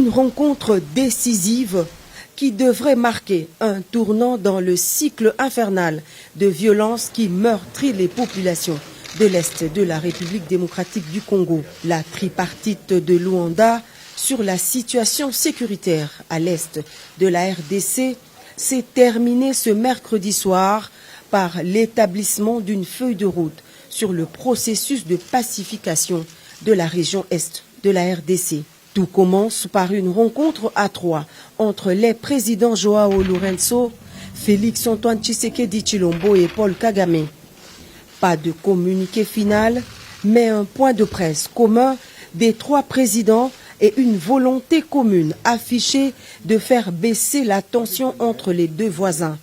Une rencontre décisive qui devrait marquer un tournant dans le cycle infernal de violence qui meurtrit les populations de l'Est de la République démocratique du Congo. La tripartite de Luanda sur la situation sécuritaire à l'Est de la RDC s'est terminée ce mercredi soir par l'établissement d'une feuille de route sur le processus de pacification de la région Est de la RDC. Tout commence par une rencontre à trois entre les présidents Joao Lourenço, Félix Antoine Tshisekedi Tshilombo et Paul Kagame. Pas de communiqué final, mais un point de presse commun des trois présidents et une volonté commune affichée de faire baisser la tension entre les deux voisins.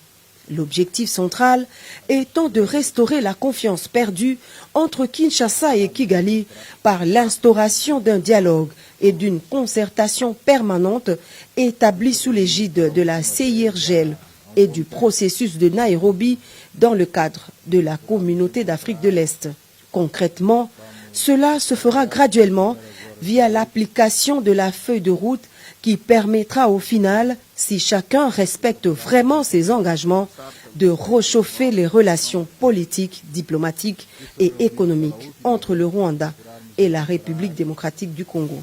L'objectif central étant de restaurer la confiance perdue entre Kinshasa et Kigali par l'instauration d'un dialogue et d'une concertation permanente établie sous l'égide de la CIRGL et du processus de Nairobi dans le cadre de la Communauté d'Afrique de l'Est. Concrètement, cela se fera graduellement via l'application de la feuille de route qui permettra au final, si chacun respecte vraiment ses engagements, de réchauffer les relations politiques, diplomatiques et économiques entre le Rwanda et la République démocratique du Congo.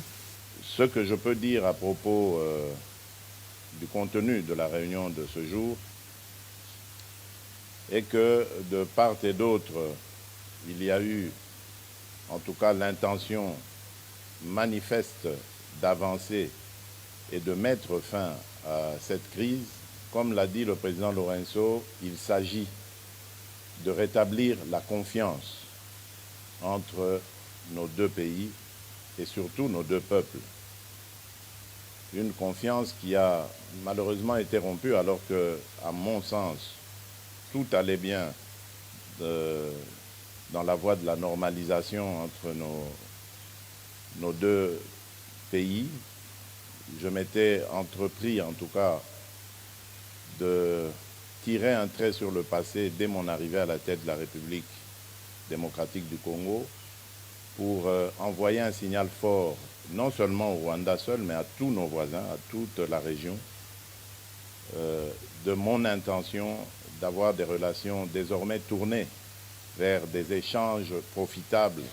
Ce que je peux dire à propos du contenu de la réunion de ce jour est que de part et d'autre, il y a eu en tout cas l'intention manifeste d'avancer et de mettre fin à cette crise. Comme l'a dit le président Lourenço, il s'agit de rétablir la confiance entre nos deux pays et surtout nos deux peuples. Une confiance qui a malheureusement été rompue alors que, à mon sens, tout allait bien dans la voie de la normalisation entre nos deux pays. Je m'étais entrepris, en tout cas, de tirer un trait sur le passé dès mon arrivée à la tête de la République démocratique du Congo pour envoyer un signal fort, non seulement au Rwanda seul, mais à tous nos voisins, à toute la région, de mon intention d'avoir des relations désormais tournées vers des échanges profitables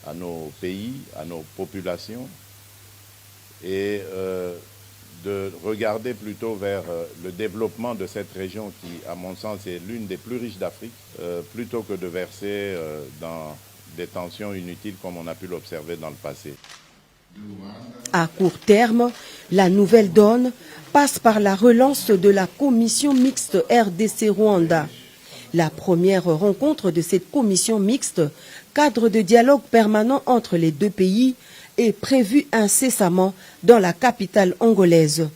à nos pays, à nos populations, et de regarder plutôt vers le développement de cette région qui, à mon sens, est l'une des plus riches d'Afrique, plutôt que de verser dans des tensions inutiles comme on a pu l'observer dans le passé. À court terme, la nouvelle donne passe par la relance de la commission mixte RDC-Rwanda. La première rencontre de cette commission mixte, cadre de dialogue permanent entre les deux pays, est prévue incessamment dans la capitale angolaise.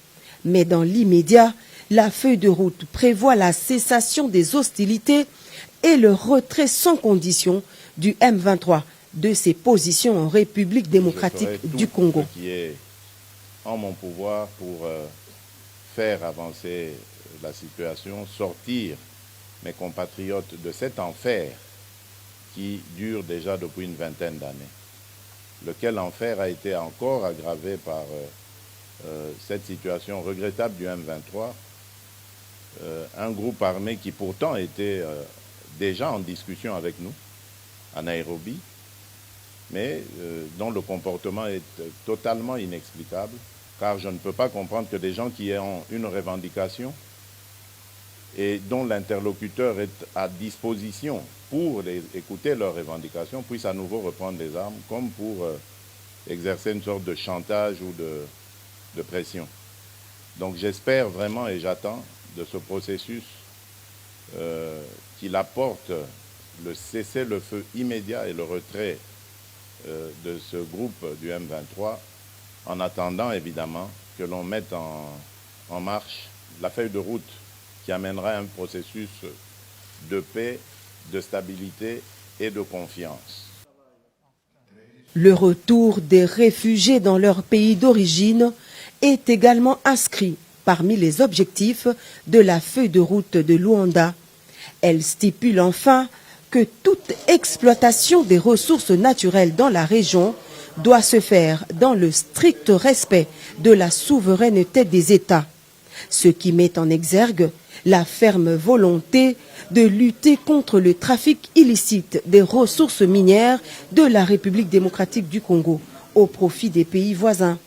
Mais dans l'immédiat, la feuille de route prévoit la cessation des hostilités et le retrait sans condition du M23 de ses positions en République démocratique du Congo. Ce qui est en mon pouvoir pour faire avancer la situation, sortir mes compatriotes de cet enfer qui dure déjà depuis une vingtaine d'années. Lequel enfer a été encore aggravé par cette situation regrettable du M23, un groupe armé qui pourtant était déjà en discussion avec nous à Nairobi, mais dont le comportement est totalement inexplicable, car je ne peux pas comprendre que des gens qui ont une revendication et dont l'interlocuteur est à disposition pour écouter leurs revendications, puissent à nouveau reprendre les armes, comme pour exercer une sorte de chantage ou de pression. Donc j'espère vraiment et j'attends de ce processus qu'il apporte le cessez-le-feu immédiat et le retrait de ce groupe du M23, en attendant évidemment que l'on mette en marche la feuille de route qui amènera un processus de paix, de stabilité et de confiance. Le retour des réfugiés dans leur pays d'origine est également inscrit parmi les objectifs de la feuille de route de Luanda. Elle stipule enfin que toute exploitation des ressources naturelles dans la région doit se faire dans le strict respect de la souveraineté des États, ce qui met en exergue la ferme volonté de lutter contre le trafic illicite des ressources minières de la République démocratique du Congo au profit des pays voisins.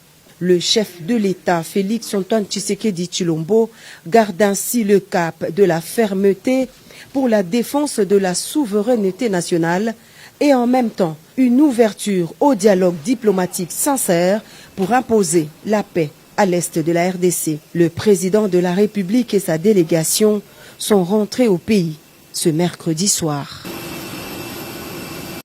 Le chef de l'État, Félix Antoine Tshisekedi Tshilombo, garde ainsi le cap de la fermeté pour la défense de la souveraineté nationale et en même temps une ouverture au dialogue diplomatique sincère pour imposer la paix à l'est de la RDC. Le président de la République et sa délégation sont rentrés au pays ce mercredi soir.